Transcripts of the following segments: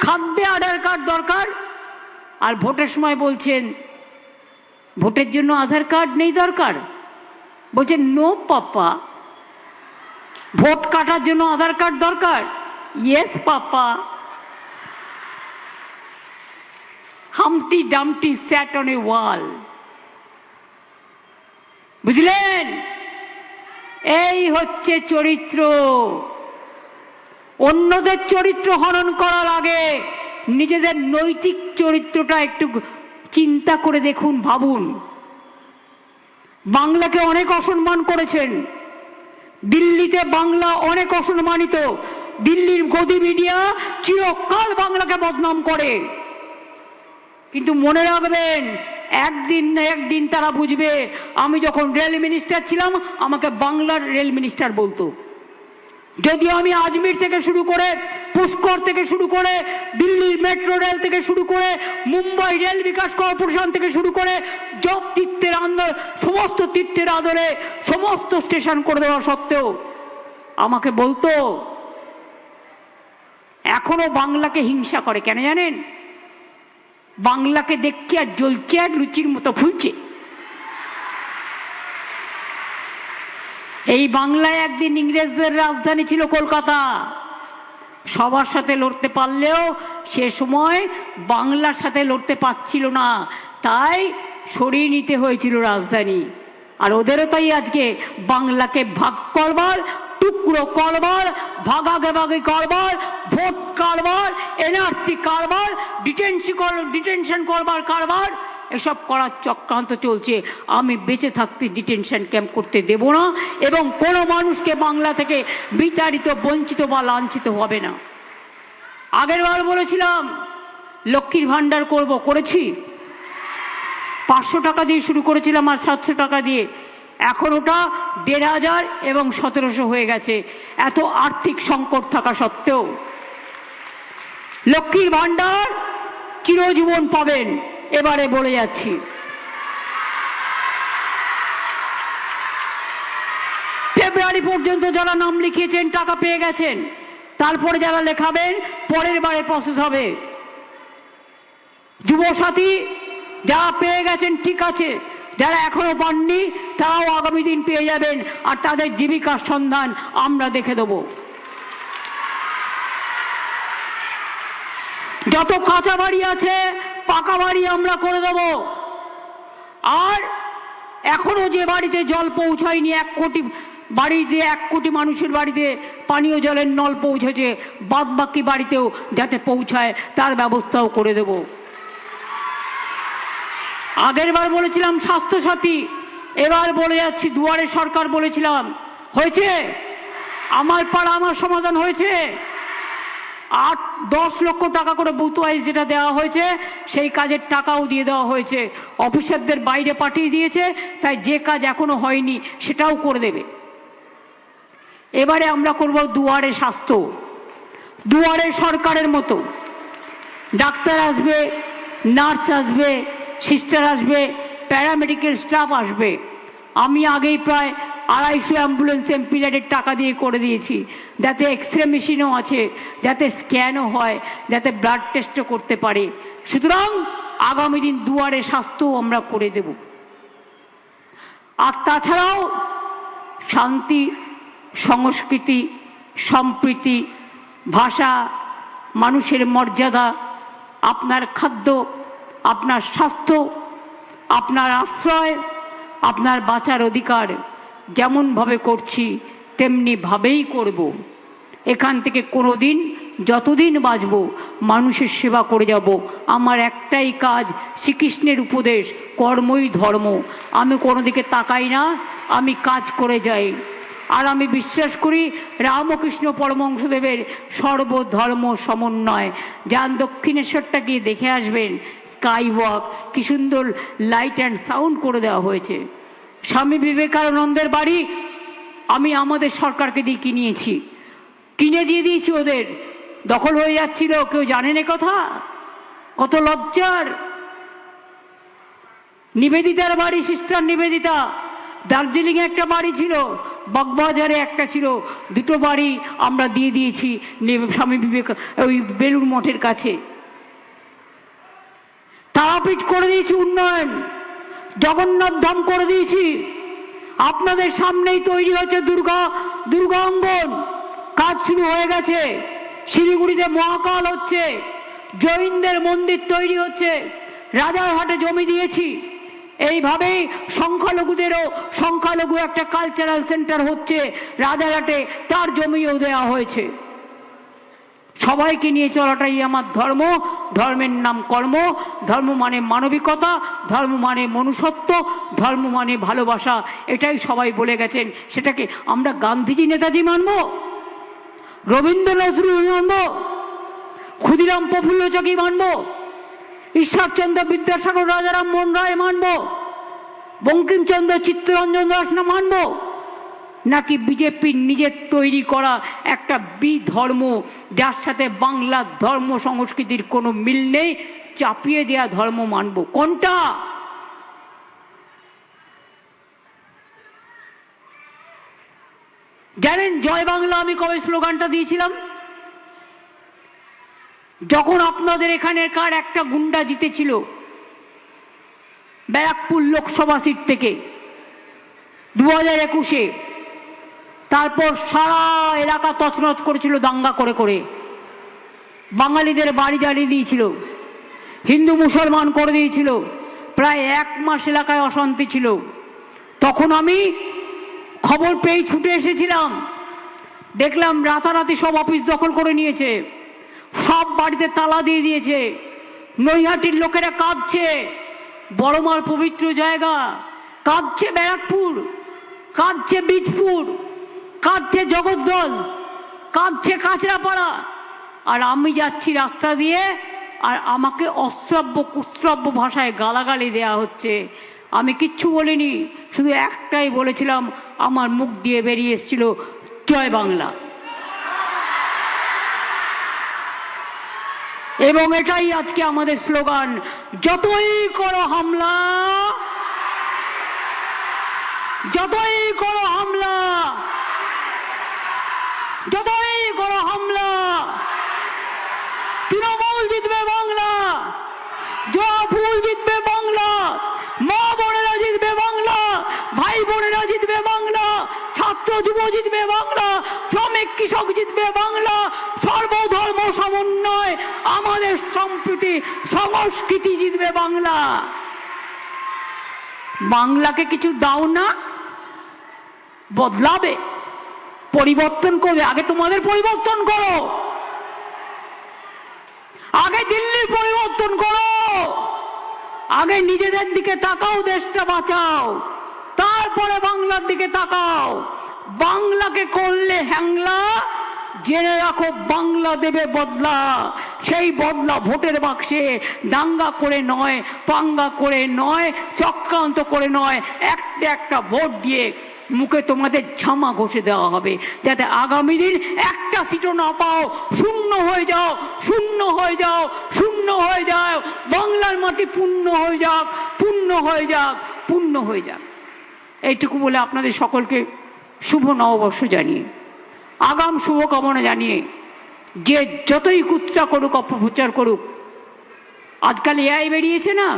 খাদ্যে আধার কার্ড দরকার, আর ভোটের সময় বলছেন ভোটের জন্য আধার কার্ড নেই দরকার। বলছেন নো পাপা, ভোট কাটার জন্য আধার কার্ড দরকার। Yes papa. Humpty Dumpty sat on a wall. বুঝলেন? এই হচ্ছে চরিত্র। অন্যদের চরিত্র হনন করার আগে নিজেদের নৈতিক চরিত্রটা একটু চিন্তা করে দেখুন, ভাবুন। বাংলাকে অনেক অসম্মান করেছেন, দিল্লিতে বাংলা অনেক অসম্মানিত। দিল্লির গদি মিডিয়া চিরকাল বাংলাকে বদনাম করে, কিন্তু মনে রাখবেন একদিন না একদিন তারা বুঝবে। আমি যখন রেল মিনিস্টার ছিলাম আমাকে বাংলার রেল মিনিস্টার বলতো, যদিও আমি আজমির থেকে শুরু করে, পুষ্কর থেকে শুরু করে, দিল্লির মেট্রো রেল থেকে শুরু করে, মুম্বাই রেল বিকাশ কর্পোরেশন থেকে শুরু করে জব তীর্থের আন্দোলন, সমস্ত তীর্থের আদরে সমস্ত স্টেশন করে দেওয়া সত্ত্বেও আমাকে বলতো। এখনো বাংলাকে হিংসা করে, কেন জানেন? বাংলাকে দেখছে আর জ্বলছে, আর লুচির মতো ফুলছে। এই বাংলায় একদিন ইংরেজদের রাজধানী ছিল কলকাতা। সবার সাথে লড়তে পারলেও সে সময় বাংলার সাথে লড়তে পারছিল না, তাই সরিয়ে নিতে হয়েছিল রাজধানী। আর ওদেরও তাই আজকে বাংলাকে ভাগ করবার, টুকরো করবার, ভাগাভাগি করবার, ভোট কারবার, এনআরসি কারবার, ডিটেনশন করবার কারবার, এসব করার চক্রান্ত চলছে। আমি বেঁচে থাকতে ডিটেনশন ক্যাম্প করতে দেব না, এবং কোনো মানুষকে বাংলা থেকে বিতাড়িত, বঞ্চিত বা লাঞ্ছিত হবে না। আগের বার বলেছিলাম লক্ষ্মীর ভাণ্ডার করব, করেছি। 500 টাকা দিয়ে শুরু করেছিলাম আর 700 টাকা দিয়ে, এখন ওটা 1500 এবং 1700 হয়ে গেছে। এত আর্থিক সংকট থাকা সত্ত্বেও লক্ষ্মীর ভাণ্ডার চিরজীবন পাবেন। এবারে বলে যাচ্ছি, ফেব্রুয়ারি পর্যন্ত যারা নাম লিখিয়েছেন টাকা পেয়ে গেছেন, তারপরে যারা লেখাবেন পরের বারে প্রসেস হবে। যুবসাথী যারা পেয়ে গেছেন ঠিক আছে, যারা এখনো পাননি তারাও আগামী দিন পেয়ে যাবেন, আর তাদের জীবিকার সন্ধান আমরা দেখে দেব। যত কাঁচা বাড়ি আছে পাকা বাড়ি আমরা করে দেব। আর এখনো যে বাড়িতে জল পৌঁছায়নি, 1 কোটি বাড়িতে, 1 কোটি মানুষের বাড়িতে পানীয় জলের নল পৌঁছেছে, বাদ বাকি বাড়িতেও যাতে পৌঁছায় তার ব্যবস্থাও করে দেব। আগের বার বলেছিলাম স্বাস্থ্যসাথী, এবার বলে যাচ্ছি দুয়ারে সরকার বলেছিলাম, হয়েছে? আমার পাড়া আমার সমাধান হয়েছে। 8-10 লক্ষ টাকা করে বুথ ওয়াইজ যেটা দেওয়া হয়েছে সেই কাজের টাকাও দিয়ে দেওয়া হয়েছে। অফিসারদের বাইরে পাঠিয়ে দিয়েছে, তাই যে কাজ এখনো হয়নি সেটাও করে দেবে। এবারে আমরা করব দুয়ারে স্বাস্থ্য, দুয়ারে সরকারের মতো। ডাক্তার আসবে, নার্স আসবে, সিস্টার আসবে, প্যারামেডিক্যাল স্টাফ আসবে। আমি আগেই প্রায় 250 অ্যাম্বুলেন্স এমপিলারের টাকা দিয়ে করে দিয়েছি, যাতে এক্সরে মেশিনও আছে, যাতে স্ক্যানও হয়, যাতে ব্লাড টেস্টও করতে পারে। সুতরাং আগামী দিন দুয়ারে স্বাস্থ্যও আমরা করে দেব। আর তাছাড়াও শান্তি, সংস্কৃতি, সম্প্রীতি, ভাষা, মানুষের মর্যাদা, আপনার খাদ্য, আপনার স্বাস্থ্য, আপনার আশ্রয়, আপনার বাঁচার অধিকার যেমনভাবে করছি তেমনিভাবেই করব। এখান থেকে কোনো দিন, যতদিন বাঁচব, মানুষের সেবা করে যাব। আমার একটাই কাজ, শ্রীকৃষ্ণের উপদেশ, কর্মই ধর্ম। আমি কোনো দিকে তাকাই না, আমি কাজ করে যাই। আর আমি বিশ্বাস করি রামকৃষ্ণ পরমহংসদেবের সর্বধর্ম সমন্বয়। যান দক্ষিণেশ্বরটা গিয়ে দেখে আসবেন, স্কাই ওয়াক, কি সুন্দর লাইট অ্যান্ড সাউন্ড করে দেওয়া হয়েছে। স্বামী বিবেকানন্দের বাড়ি আমি আমাদের সরকারকে দিয়ে কিনিয়েছি, কিনে দিয়ে দিয়েছি। ওদের দখল হয়ে যাচ্ছিল, কেউ জানেন কথা? কত লজ্জার। নিবেদিতার বাড়ি, সিস্টার নিবেদিতা, দার্জিলিংয়ে একটা বাড়ি ছিল, বাগবাজারে একটা ছিল, দুটো বাড়ি আমরা দিয়ে দিয়েছি স্বামী ওই বেলুড় মঠের কাছে। তারাপীঠ করে দিয়েছি উন্নয়ন, জগন্নাথ ধাম করে দিয়েছি। আপনাদের সামনেই তৈরি হচ্ছে দুর্গা অঙ্গন, কাজ শুরু হয়ে গেছে। শিলিগুড়িতে মহাকাল হচ্ছে, জৈনদের মন্দির তৈরি হচ্ছে, রাজারহাটে জমি দিয়েছি। এইভাবেই সংখ্যালঘু একটা কালচারাল সেন্টার হচ্ছে রাজারহাটে, তার জমিও দেওয়া হয়েছে। সবাইকে নিয়ে চলাটাই আমার ধর্ম, ধর্মের নাম কর্ম। ধর্ম মানে মানবিকতা, ধর্ম মানে মনুষ্যত্ব, ধর্ম মানে ভালোবাসা, এটাই সবাই বলে গেছেন। সেটাকে আমরা গান্ধীজি নেতাজি মানব, রবীন্দ্র নজরুল মানব, ক্ষুদিরাম প্রফুল্ল চাকি মানব, ঈশ্বরচন্দ্র বিদ্যাসাগর রাজারাম মোহন রায় মানব, বঙ্কিমচন্দ্র চিত্তরঞ্জন দাস না মানব, নাকি বিজেপির নিজের তৈরি করা একটা বিধর্ম যার সাথে বাংলার ধর্ম সংস্কৃতির কোনো মিল নেই, চাপিয়ে দেয়া ধর্ম মানব? কোনটা? জানেন জয় বাংলা আমি কবে স্লোগানটা দিয়েছিলাম? যখন আপনাদের এখানকার একটা গুন্ডা জিতেছিল ব্যারাকপুর লোকসভা সিট থেকে 2021-এ, তারপর সারা এলাকা তছনছ করেছিল দাঙ্গা করে করে, বাঙালিদের বাড়ি জ্বালিয়ে দিয়েছিল, হিন্দু মুসলমান করে দিয়েছিল, প্রায় 1 মাস এলাকায় অশান্তি ছিল। তখন আমি খবর পেয়ে ছুটে এসেছিলাম, দেখলাম রাতারাতি সব অফিস দখল করে নিয়েছে, সব বাড়িতে তালা দিয়ে দিয়েছে, নৈহাটির লোকেরা কাঁদছে, বড়মার পবিত্র জায়গা, কাঁদছে ব্যারাকপুর, কাঁদছে বীজপুর, কাঁদছে জগদ্দল, কাঁদছে কাঁচরাপাড়া। আর আমি যাচ্ছি রাস্তা দিয়ে, আর আমাকে অশ্রাব্য কুশ্রাব্য ভাষায় গালাগালি দেয়া হচ্ছে। আমি কিচ্ছু বলিনি, শুধু একটাই বলেছিলাম, আমার মুখ দিয়ে বেরিয়ে এসেছিল জয় বাংলা। এবং এটাই আজকে আমাদের স্লোগান। যতই করো হামলা, যতই করো হামলা, যতই করো হামলা, তৃণমূল জিতবে বাংলা, জবা ফুল জিতবে বাংলা, মা বোনেরা জিতবে বাংলা, ভাই বোনেরা জিতবে বাংলা, ছাত্র যুব জিতবে বাংলা, শ্রমিক কৃষক জিতবে বাংলা, সর্বধর্ম সমন্বয় আমাদের সম্প্রীতি সংস্কৃতি জিতবে বাংলা। বাংলাকে কিছু দাও না, বদলাবে, পরিবর্তন করবে। আগে তোমাদের পরিবর্তন করো, আগে দিল্লির পরিবর্তন করো, আগে নিজেদের দিকে তাকাও, দেশটা বাঁচাও, তারপরে বাংলার দিকে তাকাও। বাংলাকে করলে হ্যাংলা, জেনে রাখো বাংলা দেবে বদলা। সেই বদলা ভোটের বাক্সে দাঙ্গা করে নয়, পাঙ্গা করে নয়, চক্রান্ত করে নয়, একটা একটা ভোট দিয়ে মুখে তোমাদের ঝামা ঘষে দেওয়া হবে, যাতে আগামী দিন একটা সিটও না পাও, শূন্য হয়ে যাও, শূন্য হয়ে যাও, শূন্য হয়ে যাও, বাংলার মাটি পূর্ণ হয়ে যাক, পূর্ণ হয়ে যাক, পূর্ণ হয়ে যাক। এইটুকু বলে আপনাদের সকলকে শুভ নববর্ষ জানিয়ে, আগাম শুভকামনা জানিয়ে, যে যতই কুৎসা করুক, অপপ্রচার করুক, আজকাল এআই বেরিয়েছে না,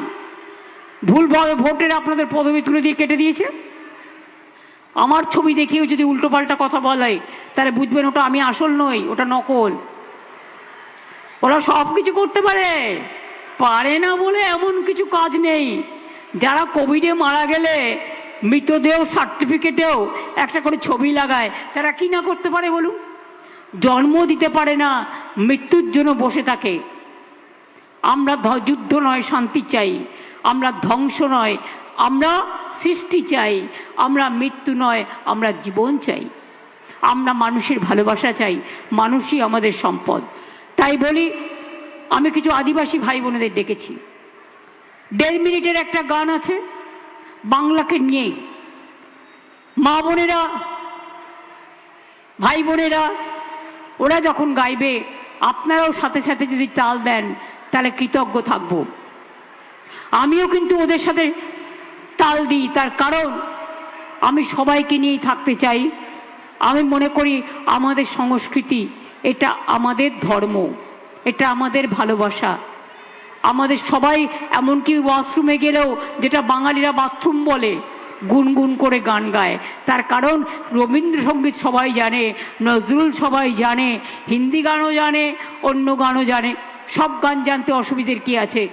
ভুলভাবে ভোটের আপনাদের পদবি তুলে দিয়ে কেটে দিয়েছে। আমার ছবি দেখিয়েও যদি উল্টোপাল্টা কথা বলে, তাহলে বুঝবেন ওটা আমি আসল নই, ওটা নকল। ওরা সব কিছু করতে পারে, পারে না বলে এমন কিছু কাজ নেই। যারা কোভিডে মারা গেলে মৃতদেহ সার্টিফিকেটেও একটা করে ছবি লাগায়, তারা কি না করতে পারে বলুন? জন্ম দিতে পারে না, মৃত্যুর জন্য বসে থাকে। আমরা যুদ্ধ নয় শান্তি চাই, আমরা ধ্বংস নয় আমরা সৃষ্টি চাই, আমরা মৃত্যু নয় আমরা জীবন চাই, আমরা মানুষের ভালোবাসা চাই, মানুষই আমাদের সম্পদ। তাই বলি, আমি কিছু আদিবাসী ভাই বোনেদের ডেকেছি। 1.5 মিনিটের একটা গান আছে বাংলাকে নিয়ে। মা বোনেরা, ভাই বোনেরা, ওরা যখন গাইবে আপনারাও সাথে সাথে যদি তাল দেন, তাহলে কৃতজ্ঞ থাকব। আমিও কিন্তু ওদের সাথে তাল দিই, তার কারণ আমি সবাইকে নিয়েই থাকতে চাই। আমি মনে করি আমাদের সংস্কৃতি, এটা আমাদের ধর্ম, এটা আমাদের ভালোবাসা। আমাদের সবাই, এমনকি ওয়াশরুমে গেলেও যেটা বাঙালিরা বাথরুম বলে, গুনগুন করে গান গায়। তার কারণ রবীন্দ্রসঙ্গীত সবাই জানে, নজরুল সবাই জানে, হিন্দি গানও জানে, অন্য গানও জানে। সব গান জানতে অসুবিধের কি আছে?